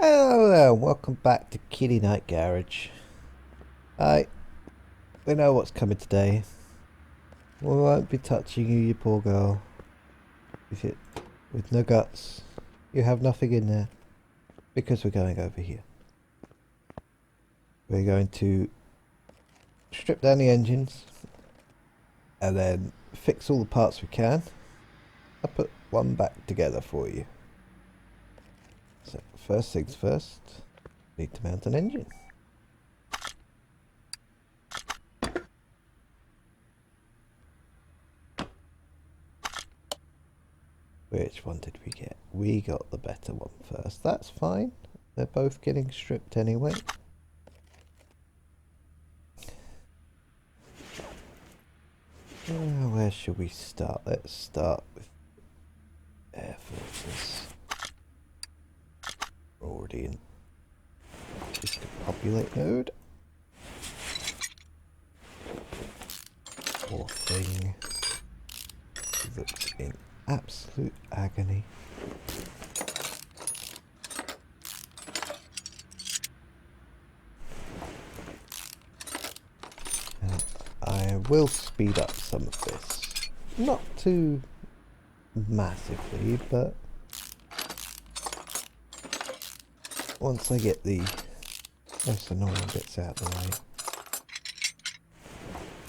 Hello there, welcome back to Kitty Night Garage. We know what's coming today. We won't be touching you, you poor girl. With no guts. You have nothing in there. Because we're going over here. We're going to strip down the engines. And then fix all the parts we can. I'll put one back together for you. So, first things first. Need to mount an engine. Which one did we get? We got the better one first. That's fine. They're both getting stripped anyway. Where should we start? Let's start with air filters. We're already in discombobulate mode. Poor thing. Looks in absolute agony. I will speed up some of this. Not too massively, but once I get the most annoying bits out of the way,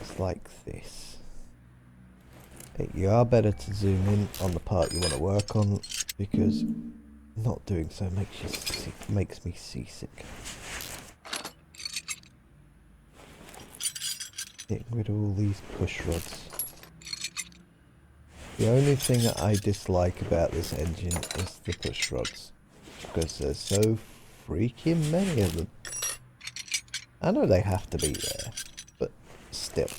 it's like this. You are better to zoom in on the part you want to work on, because not doing so makes me seasick. Getting rid of all these push rods. The only thing that I dislike about this engine is the push rods, because there's so freaking many of them. I know they have to be there, but still.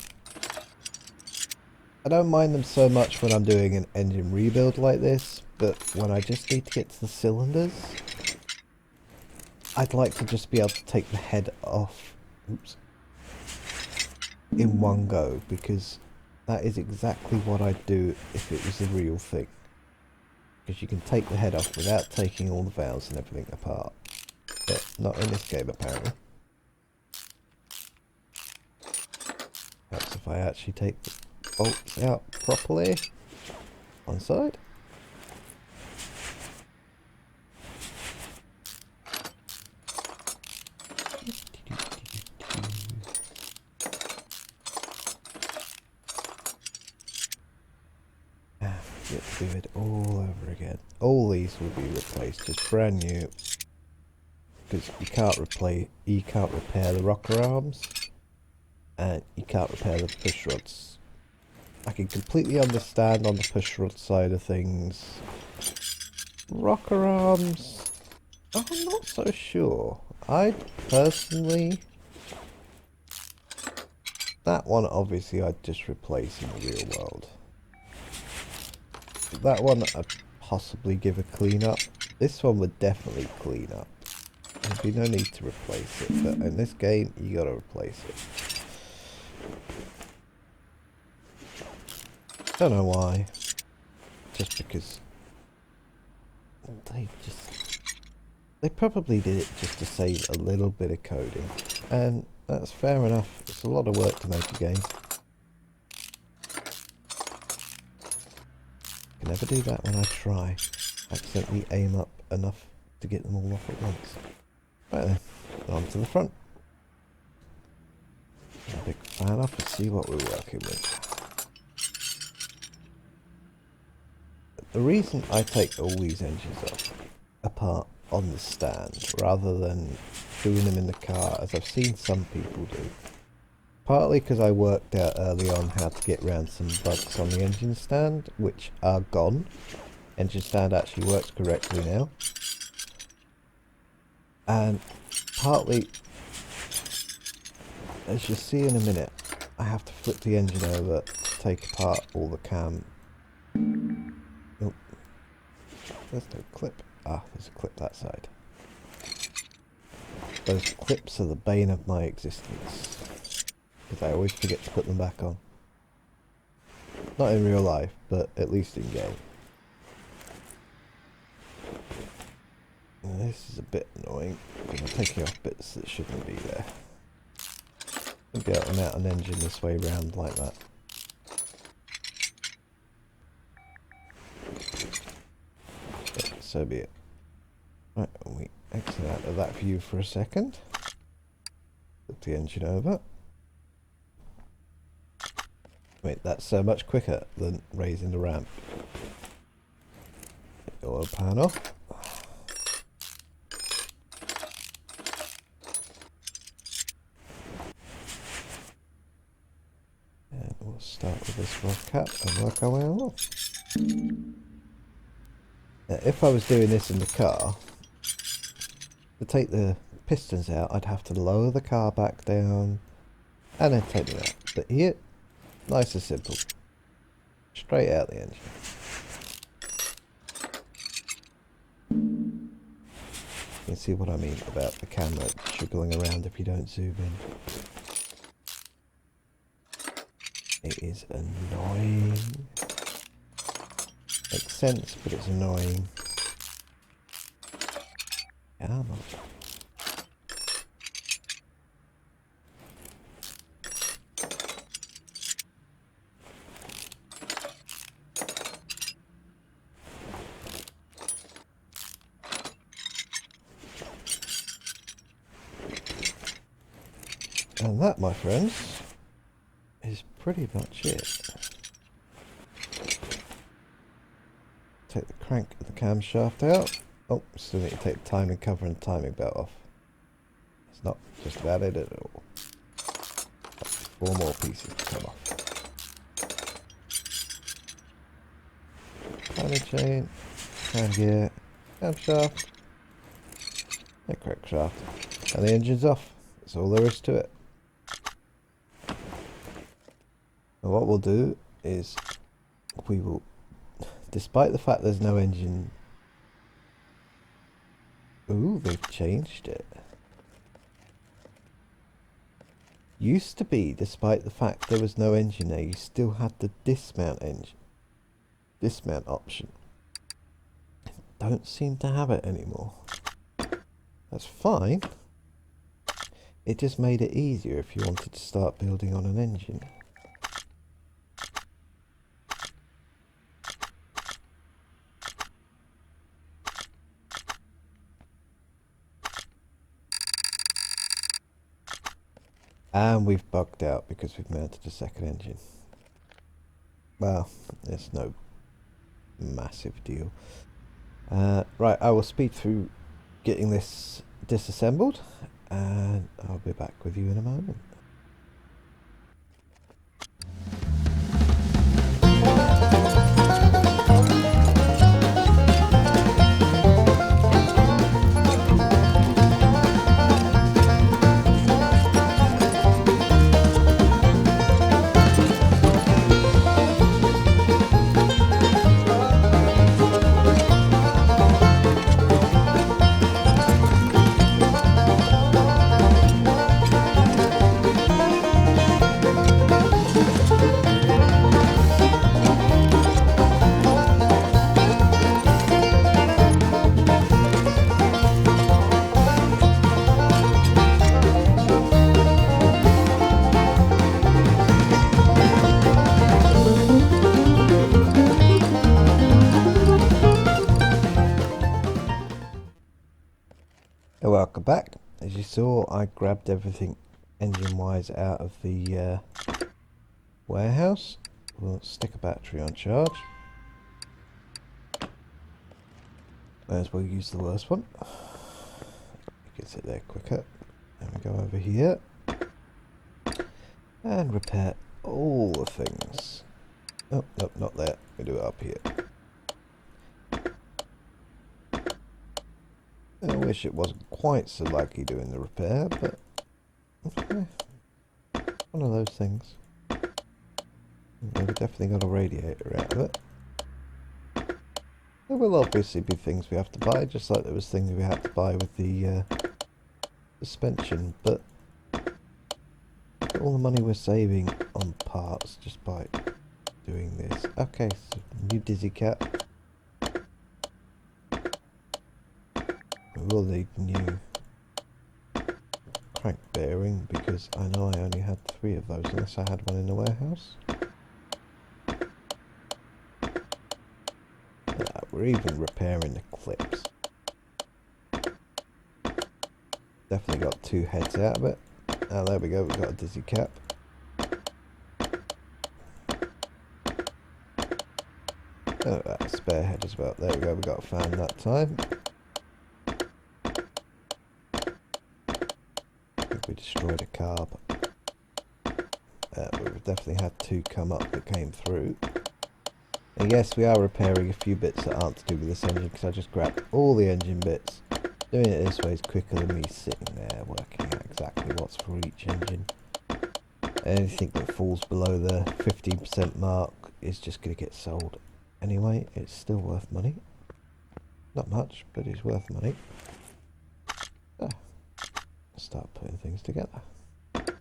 I don't mind them so much when I'm doing an engine rebuild like this, but when I just need to get to the cylinders, I'd like to just be able to take the head off in one go, because that is exactly what I'd do if it was a real thing. Because you can take the head off without taking all the valves and everything apart. But not in this game, apparently. Perhaps if I actually take the bolts out properly. One side. Get to do it all over again. All these will be replaced, just brand new. Because you can't repair the rocker arms, and you can't repair the push rods. I can completely understand on the push rod side of things. Rocker arms, I'm not so sure. I'd personally, that one obviously I'd just replace in the real world. That one I'd possibly give a clean up. This one would definitely clean up. There'd be no need to replace it, but in this game you gotta replace it. Don't know why. Just because they probably did it just to save a little bit of coding, and that's fair enough. It's a lot of work to make a game. I can never do that when I try. Accidentally aim up enough to get them all off at once. Right then, on to the front. A big fan up and see what we're working with. The reason I take all these engines apart on the stand rather than doing them in the car, as I've seen some people do, partly because I worked out early on how to get around some bugs on the engine stand, which are gone. Engine stand actually works correctly now. And partly, as you'll see in a minute, I have to flip the engine over to take apart all the cam. Oh, there's no clip. Ah, there's a clip that side. Those clips are the bane of my existence, because I always forget to put them back on. Not in real life, but at least in game. This is a bit annoying because I'm taking off bits that shouldn't be there. I'll be able to mount an engine this way round like that. But so be it. Right, we exit out of that view for a second. Flip the engine over. Wait, that's so much quicker than raising the ramp. Oil pan off. And we'll start with this rock cap and work our way along. Now, if I was doing this in the car, to take the pistons out, I'd have to lower the car back down and then take them out. But here, nice and simple. Straight out the engine. You can see what I mean about the camera jiggling around if you don't zoom in. It is annoying. Makes sense, but it's annoying. Come on. And that, my friends, is pretty much it. Take the crank of the camshaft out. Oh, still need to take the timing cover and timing belt off. It's not just about it at all. 4 more pieces to come off. Timing chain, hand gear, camshaft, and crankshaft. And the engine's off. That's all there is to it. And what we'll do is we will, despite the fact there's no engine. Ooh, they've changed it. Used to be, despite the fact there was no engine there, you still had the dismount option. Don't seem to have it anymore. That's fine. It just made it easier if you wanted to start building on an engine. And we've bugged out because we've mounted a second engine. Well, it's no massive deal. Right, I will speed through getting this disassembled, and I'll be back with you in a moment. Welcome back. As you saw, I grabbed everything engine wise out of the warehouse. We'll stick a battery on charge. May as well use the worst one. Gets it there quicker. And we go over here and repair all the things. Oh, nope, not there. We do it up here. I wish it wasn't quite so laggy doing the repair, but one of those things. We've definitely got a radiator out of it. There will obviously be things we have to buy, just like there was things we had to buy with the suspension, but all the money we're saving on parts just by doing this. Okay, so new dizzy cap. we will need new crank bearing because I know I only had 3 of those unless I had one in the warehouse. We're even repairing the clips. Definitely got 2 heads out of it. Oh, there we go, we've got a dizzy cap. Oh, a spare head as well. There we go, we got a fan that time. I think we destroyed a carb. But we've definitely had 2 come up that came through. And yes, we are repairing a few bits that aren't to do with this engine because I just grabbed all the engine bits. Doing it this way is quicker than me sitting there working out exactly what's for each engine. Anything that falls below the 15% mark is just going to get sold. Anyway, it's still worth money. Not much, but it's worth money. Ah, start putting things together. Look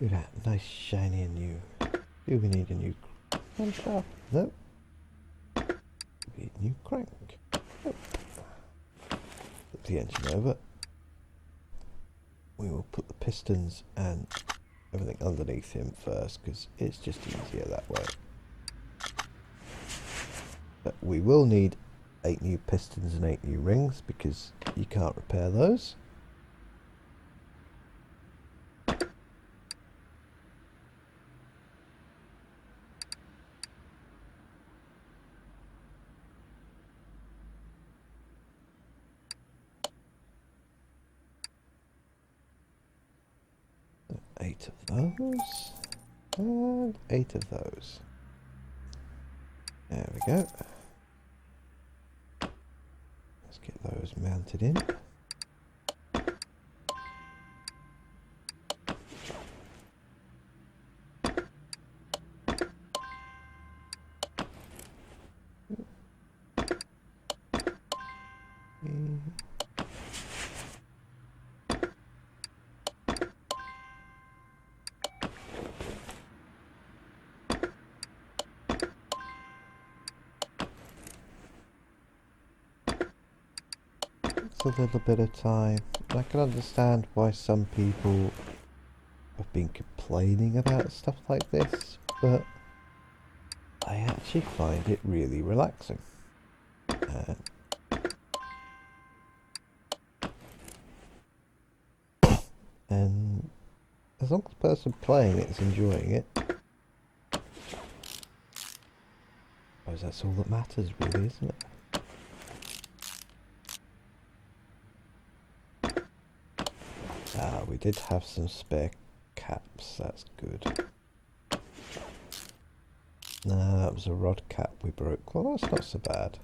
at that, nice, shiny and new. Do we need a new crankshaft? No. We need a new crank. Nope. Flip the engine over. We will put the pistons and everything underneath him first because it's just easier that way. But we will need 8 new pistons and 8 new rings because you can't repair those. Eight of those, and 8 of those. There we go. Let's get those mounted in. A little bit of time. I can understand why some people have been complaining about stuff like this, but I actually find it really relaxing. And as long as the person playing it is enjoying it, I suppose that's all that matters really, isn't it? Ah, we did have some spare caps, that's good. No, that was a rod cap we broke. Well, that's not so bad.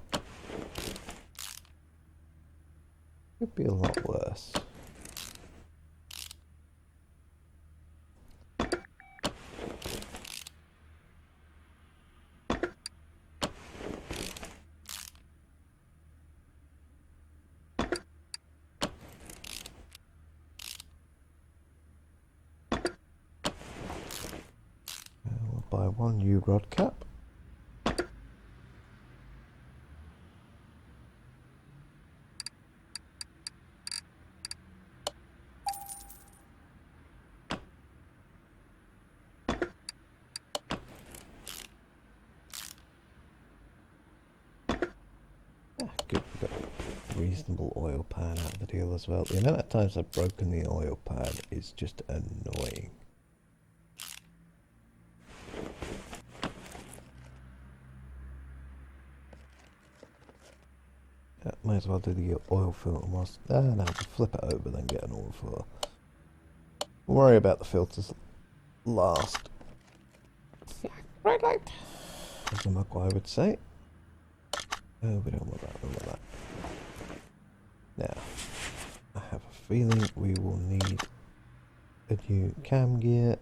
Could be a lot worse. Buy 1 new rod cap. Good, we got a reasonable oil pan out of the deal as well. The amount of times I've broken the oil pan is just annoying. Might as well do the oil filter whilst... no, just flip it over then get an oil filter. We'll worry about the filters last. Bright light, as the Mogwai would say. Oh, we don't want that, we want that. Now, I have a feeling we will need a new cam gear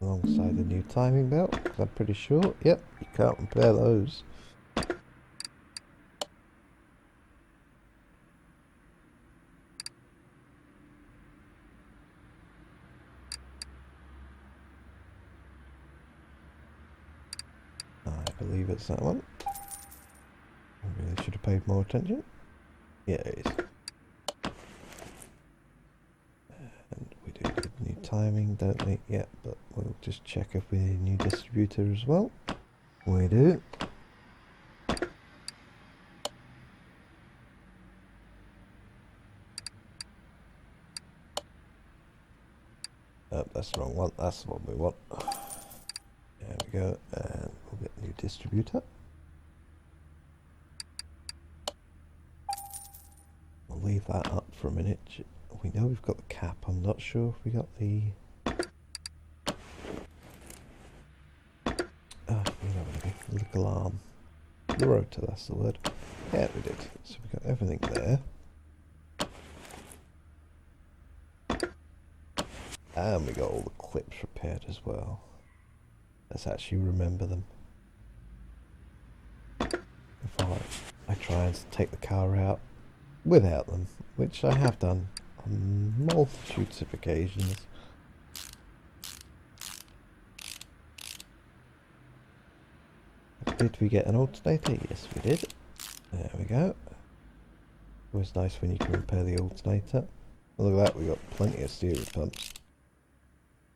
alongside the new timing belt, because I'm pretty sure, yep, you can't repair those. I believe it's that one. I really should have paid more attention. Yeah, it is. And we do need new timing, don't we? Yeah, but we'll just check if we need a new distributor as well. We do. Oh, that's the wrong one. That's the one we want. There we go. And we'll get a new distributor. We'll leave that up for a minute. We know we've got the cap. I'm not sure if we got the... little arm. The rotor, that's the word. Yeah, we did. So we got everything there. And we got all the clips repaired as well. Let's actually remember them. Before I try and take the car out without them, which I have done on multitudes of occasions. Did we get an alternator? Yes, we did. There we go. Always nice when you can repair the alternator. Look at that, we got plenty of steering pumps.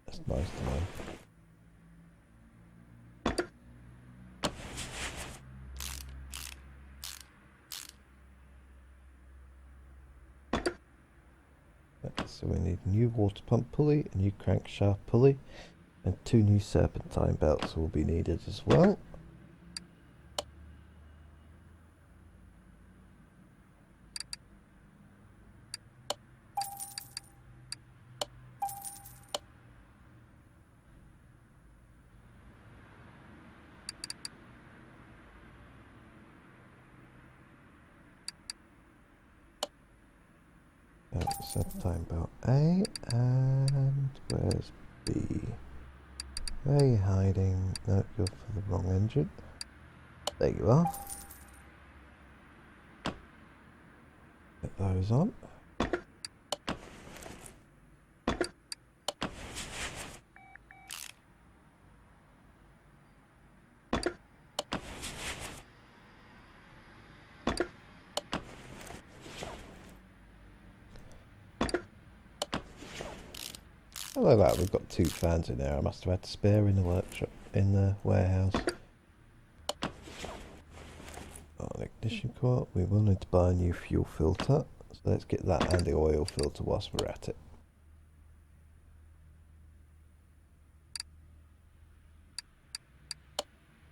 That's nice to know. So we need a new water pump pulley, a new crankshaft pulley, and 2 new serpentine belts will be needed as well. Serpentine belt A, and where's B? Where are you hiding? No, you're for the wrong engine. There you are. Get those on. Hello, that we've got 2 fans in there. I must have had to spare in the workshop, in the warehouse. An ignition coil. We will need to buy a new fuel filter, so let's get that and the oil filter whilst we're at it.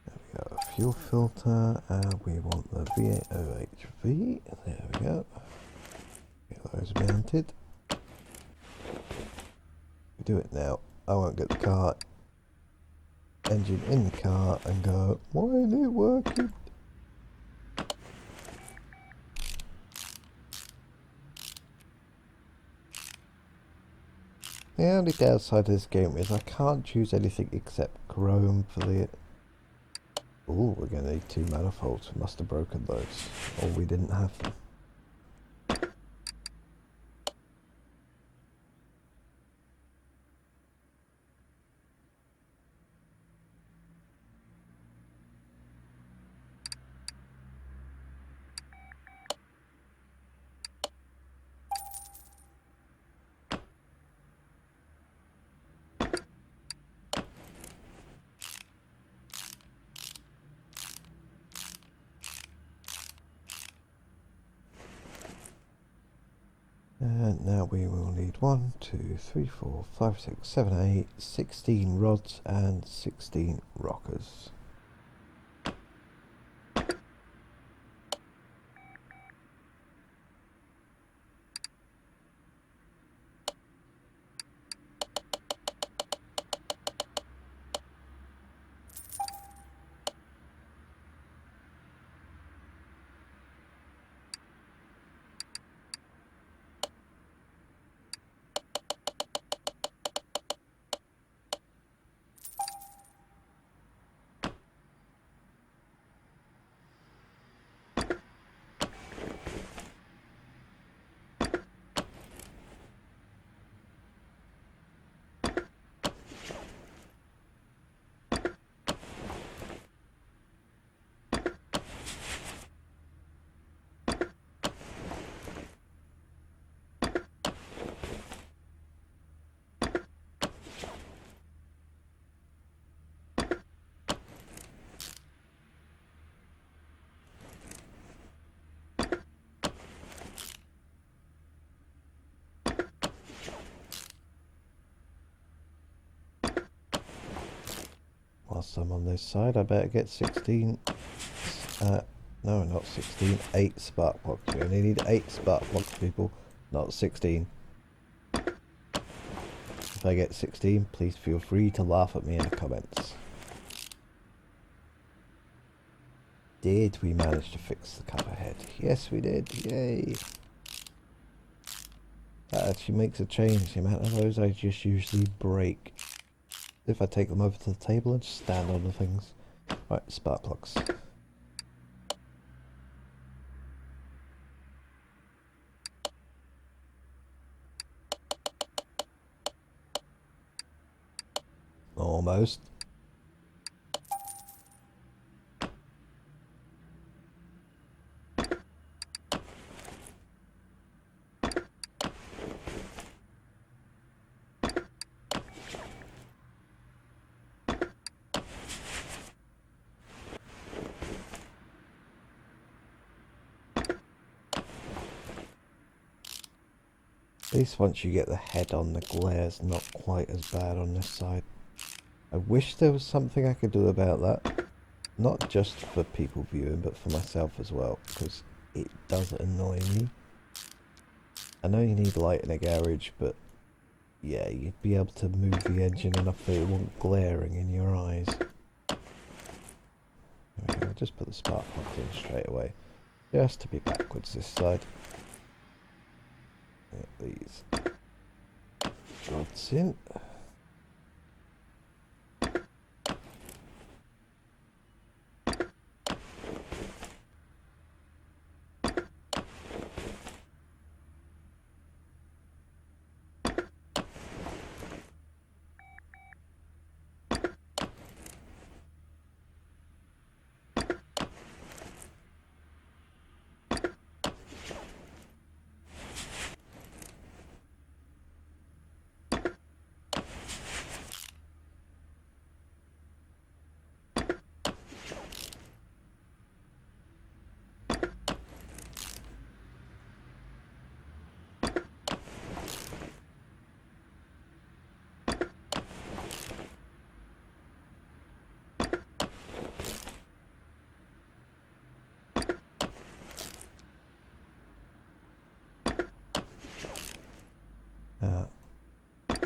There we go, a fuel filter, and we want the V8OHV. There we go. Get those mounted. We do it now. I won't get the car engine in the car and go, why isn't it working? The only downside of this game is I can't choose anything except chrome for the... Ooh, we're going to need 2 manifolds. We must have broken those, or we didn't have them. And now we will need 1, 2, 3, 4, 5, 6, 7, 8, 16 rods and 16 rockers. whilst I'm on this side. I better get 16. No, not 16. 8 spark plugs. We only need 8 spark plugs, people, not 16. If I get 16, please feel free to laugh at me in the comments. Did we manage to fix the cover head? Yes, we did. Yay! That actually makes a change. The amount of those I just usually break if I take them over to the table and just stand on the things. Right, spark plugs. Almost. At least once you get the head on, the glare's not quite as bad on this side. I wish there was something I could do about that. Not just for people viewing, but for myself as well, because it does annoy me. I know you need light in a garage, but yeah, you'd be able to move the engine enough that it won't glaring in your eyes. I'll just put the spark plugs in straight away, just to be backwards this side. Get these rods in.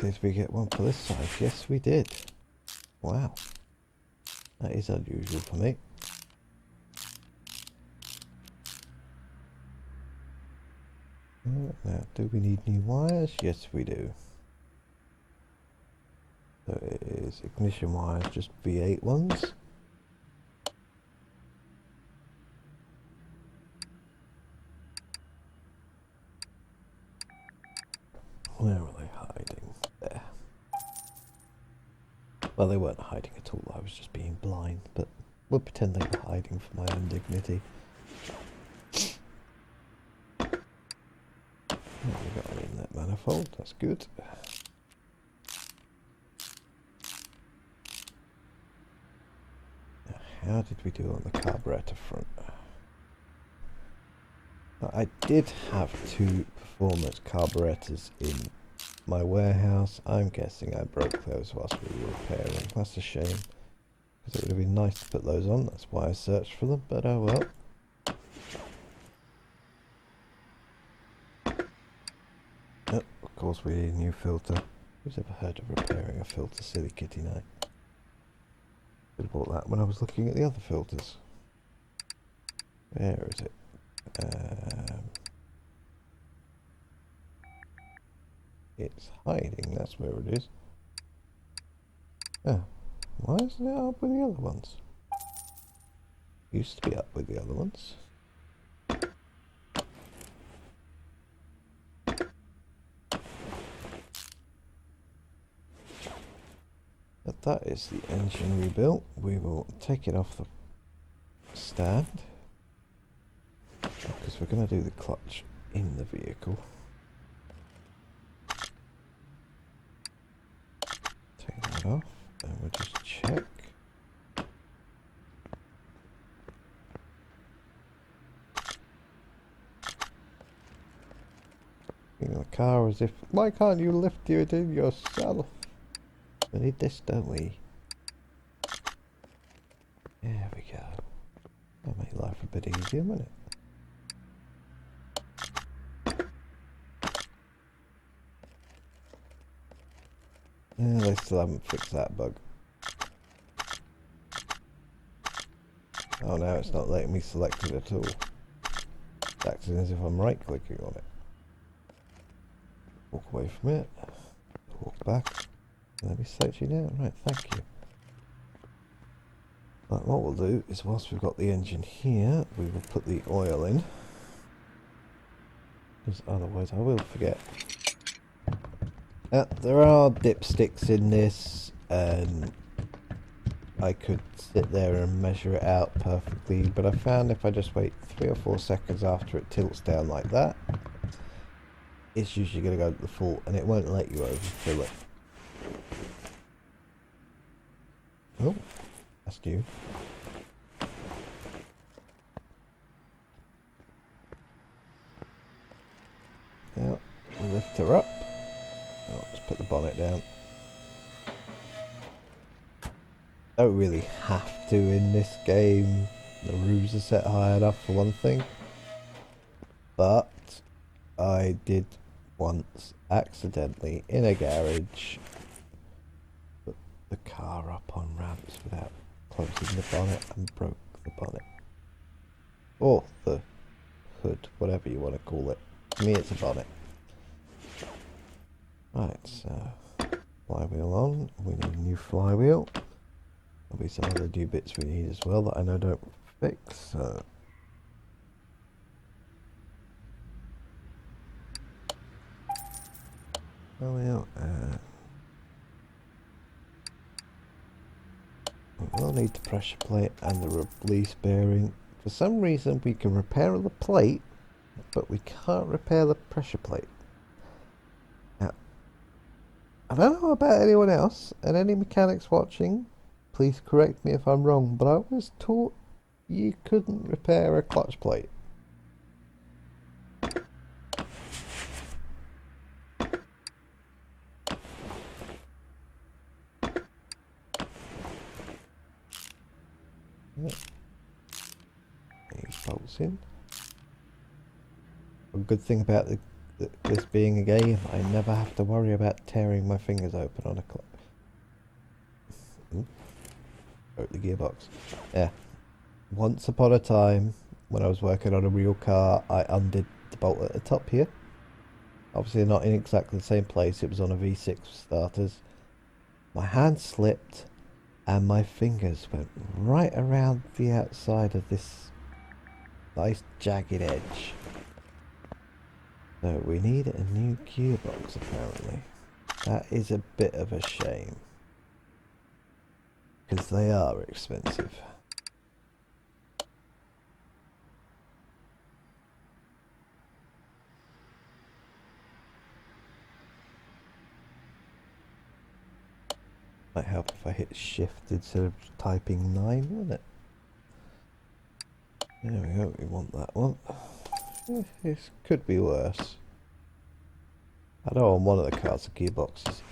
Did we get one for this side? Yes, we did. Wow. That is unusual for me. Now, do we need new wires? Yes, we do. So it is ignition wires, just V8 ones. Where are they hiding? There. Well, they weren't hiding at all. I was just being blind, but we'll pretend they were hiding for my own dignity. We got an inlet manifold. That's good. Now, how did we do on the carburetor front? I did have 2 performance carburetors in my warehouse. I'm guessing I broke those whilst we were repairing. That's a shame, because it would have been nice to put those on. That's why I searched for them, but oh well. Oh, of course we need a new filter. Who's ever heard of repairing a filter? Silly kitty night. Could have bought that when I was looking at the other filters. Where is it? It's hiding, that's where it is. Oh, why isn't it up with the other ones? Used to be up with the other ones. But that is the engine rebuilt. We will take it off the stand, because we're going to do the clutch in the vehicle. Take that off and we'll just check. In the car as if, why can't you lift it in yourself? We need this, don't we? bit easier, wouldn't it? Yeah, they still haven't fixed that bug. Oh, now it's not letting me select it at all. It's acting as if I'm right-clicking on it. Walk away from it. Walk back. Let me select you now. Right, thank you. Right, what we'll do is, whilst we've got the engine here, we will put the oil in. Because otherwise I will forget. There are dipsticks in this, and I could sit there and measure it out perfectly, but I found if I just wait 3 or 4 seconds after it tilts down like that, it's usually going to go to the full, and it won't let you overfill it. Oh, that's new. Now, lift her up. Oh, let's put the bonnet down. Don't really have to in this game. The roofs are set high enough for one thing. But I did once accidentally in a garage put the car up on ramps without closing the bonnet and broke the bonnet. Or the hood, whatever you want to call it. To me it's a bonnet. Right, so flywheel on. We need a new flywheel. There'll be some other new bits we need as well that I know don't fix, so flywheel, we'll need the pressure plate and the release bearing. For some reason we can repair the plate, but we can't repair the pressure plate. Now, I don't know about anyone else, and any mechanics watching, please correct me if I'm wrong, but I was taught you couldn't repair a clutch plate. These bolts in. A good thing about this being a game, I never have to worry about tearing my fingers open on a clutch. Broke the gearbox. Yeah. Once upon a time, when I was working on a real car, I undid the bolt at the top here. Obviously not in exactly the same place, it was on a V6 for starters. My hand slipped and my fingers went right around the outside of this nice jagged edge. So we need a new gearbox apparently. That is a bit of a shame. Because they are expensive. Might help if I hit shift instead of typing 9, wouldn't it? There we go, we want that one. This could be worse. I know on one of the cars the gearbox is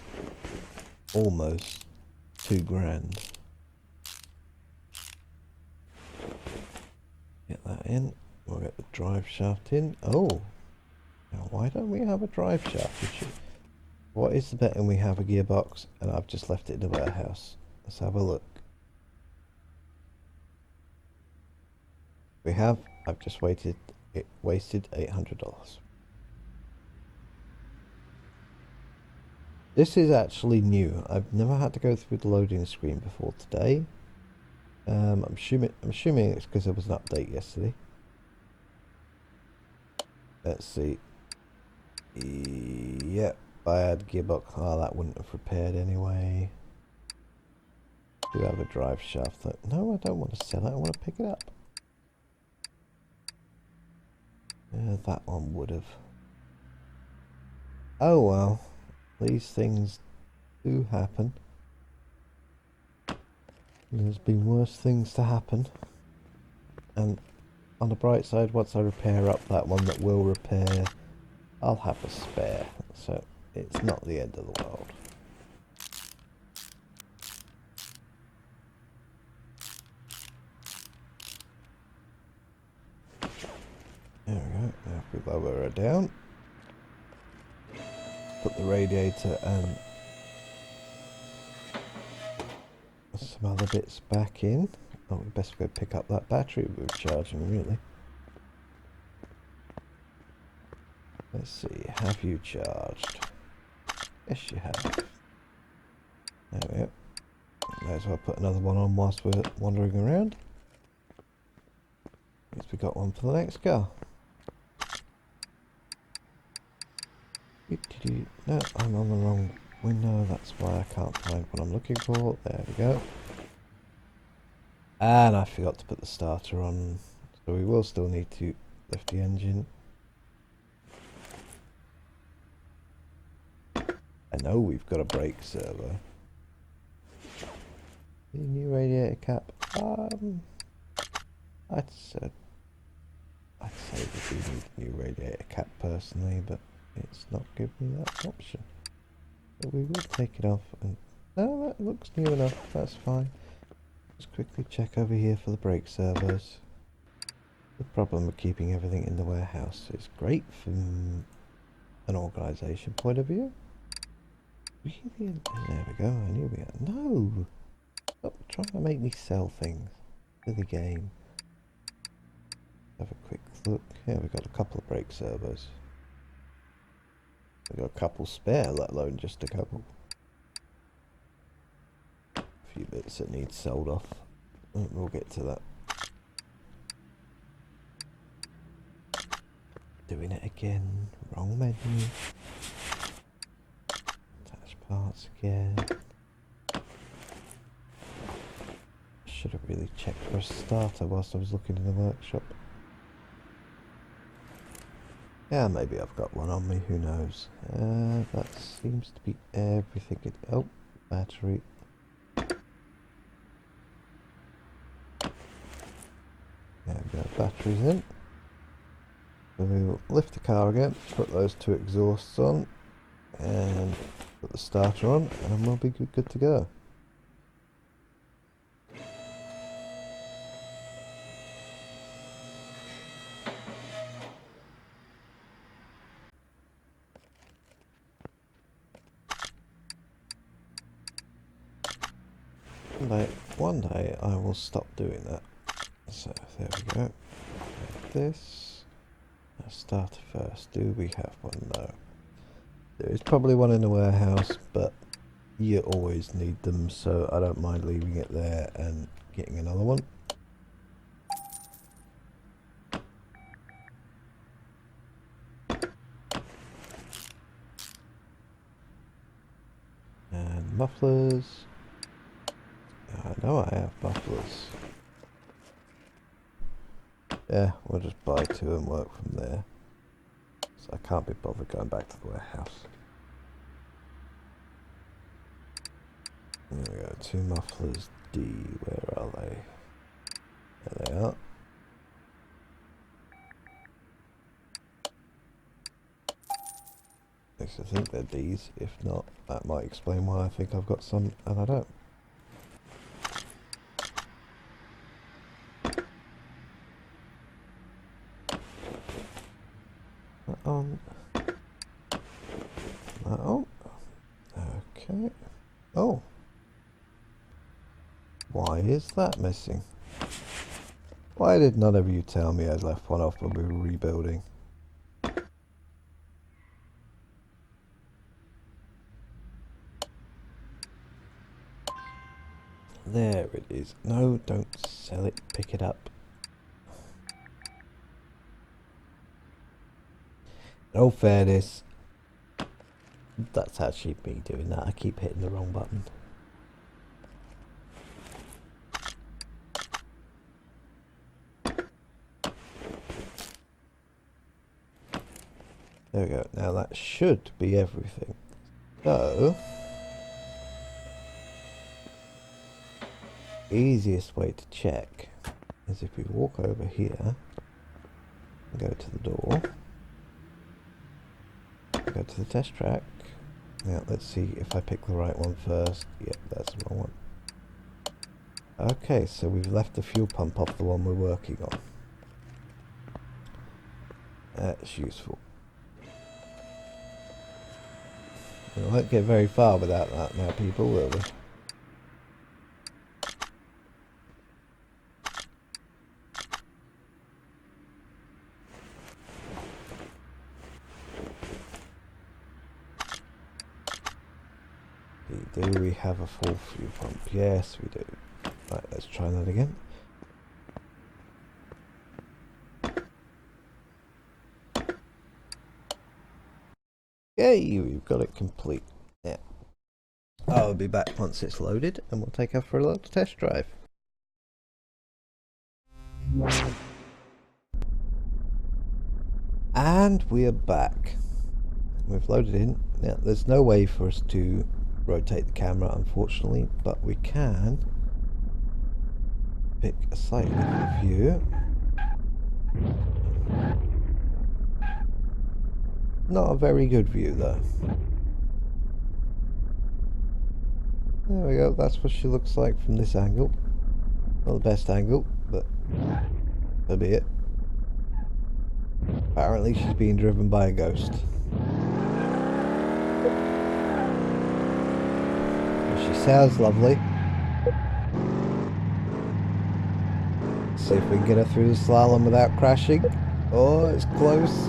almost £2,000. Get that in. We'll get the drive shaft in. Oh! Now why don't we have a drive shaft? What is the betting we have a gearbox and I've just left it in the warehouse? Let's have a look. We have. I've just wasted $800. This is actually new. I've never had to go through the loading screen before today. I'm assuming it's because there was an update yesterday. Let's see. Yep, I had gearbox. Oh, that wouldn't have repaired anyway. Do have a drive shaft though. No, I don't want to sell it. I want to pick it up. Yeah, that one would have. Oh well, these things do happen. There's been worse things to happen. And on the bright side, once I repair up that one that will repair, I'll have a spare. So it's not the end of the world. We lower her down. Put the radiator and some other bits back in. Oh, we best go pick up that battery we were charging, really. Let's see, have you charged? Yes, you have. There we go. May as well put another one on whilst we're wandering around. At least we got one for the next car. No, I'm on the wrong window, that's why I can't find what I'm looking for. There we go. And I forgot to put the starter on, so we will still need to lift the engine. I know we've got a brake servo. The new radiator cap. I'd say we do need a new radiator cap personally, but it's not giving me that option. But we will take it off and... No, that looks new enough, that's fine. Just quickly check over here for the brake servos. The problem with keeping everything in the warehouse is great from an organisation point of view. Really? There we go, I knew we had... No! Stop trying to make me sell things. Silly game. Have a quick look. Here we've got a couple of brake servos. We've got a couple spare, let alone just a couple. A few bits that need sold off. We'll get to that. Doing it again. Wrong menu. Attach parts again. Should have really checked for a starter whilst I was looking in the workshop. Yeah, maybe I've got one on me, who knows. That seems to be everything. Oh, battery. There we go, batteries in. So we'll lift the car again, put those two exhausts on, and put the starter on, and we'll be good to go. One day I will stop doing that. So there we go. Like this. Now starter first. Do we have one? No. There is probably one in the warehouse, but you always need them, so I don't mind leaving it there and getting another one. And mufflers. I know I have mufflers. Yeah, we'll just buy two and work from there. So I can't be bothered going back to the warehouse. There we go, two mufflers D, where are they? There they are. At least I think they're D's, if not, that might explain why I think I've got some and I don't. Oh, okay. Oh, why is that missing? Why did none of you tell me I'd left one off when we were rebuilding? There it is. No, don't sell it. Pick it up. In all fairness, that's actually me doing that. I keep hitting the wrong button. There we go. Now that should be everything. So, easiest way to check is if we walk over here and go to the door. Go to the test track. Now let's see if I pick the right one first. Yep, that's the wrong one. Okay, so we've left the fuel pump off the one we're working on. That's useful. We won't get very far without that now, people, will we? Do we have a full fuel pump? Yes, we do. Right, let's try that again. Yay, we've got it complete. Yeah. I'll be back once it's loaded and we'll take her for a little test drive. And we are back. We've loaded in. Now, there's no way for us to rotate the camera, unfortunately, but we can pick a slightly different view. Not a very good view, though. There we go, that's what she looks like from this angle. Not the best angle, but that'll be it. Apparently she's being driven by a ghost. She sounds lovely. See if we can get her through the slalom without crashing. Oh, it's close.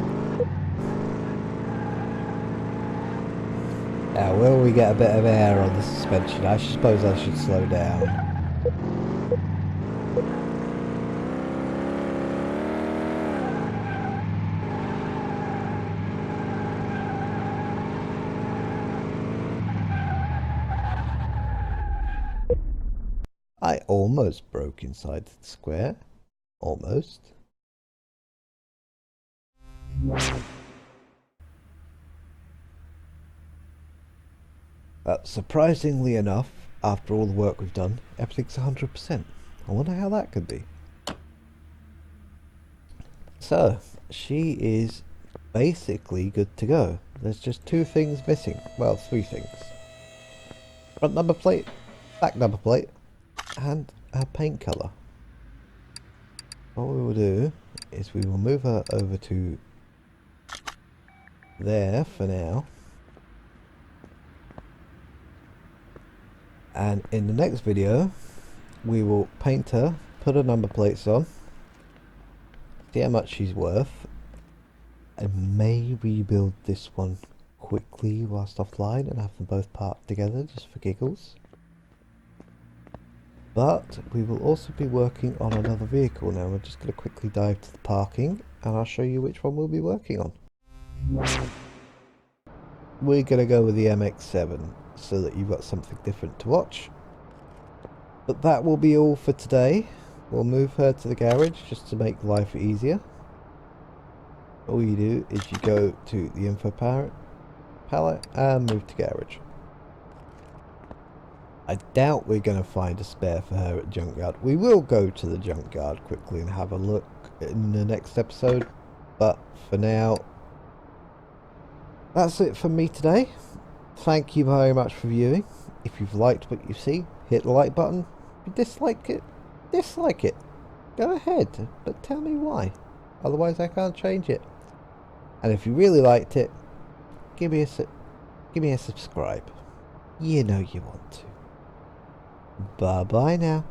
Now, will we get a bit of air on the suspension? I suppose I should slow down. I almost broke inside the square. Almost. Surprisingly enough, after all the work we've done, everything's 100%. I wonder how that could be. So, she is basically good to go. There's just two things missing. Well, three things. Front number plate, back number plate, and her paint colour. What we will do is we will move her over to there for now. And in the next video, we will paint her, put her number plates on, see how much she's worth, and may rebuild this one quickly whilst offline and have them both parked together just for giggles. But we will also be working on another vehicle now. We're just going to quickly dive to the parking and I'll show you which one we'll be working on. We're going to go with the MX-7 so that you've got something different to watch. But that will be all for today. We'll move her to the garage just to make life easier. All you do is you go to the info palette and move to garage. I doubt we're going to find a spare for her at junkyard. We will go to the junkyard quickly and have a look in the next episode. But for now, that's it from me today. Thank you very much for viewing. If you've liked what you see, hit the like button. If you dislike it, dislike it. Go ahead, but tell me why. Otherwise I can't change it. And if you really liked it, give me a subscribe. You know you want to. Bye bye now.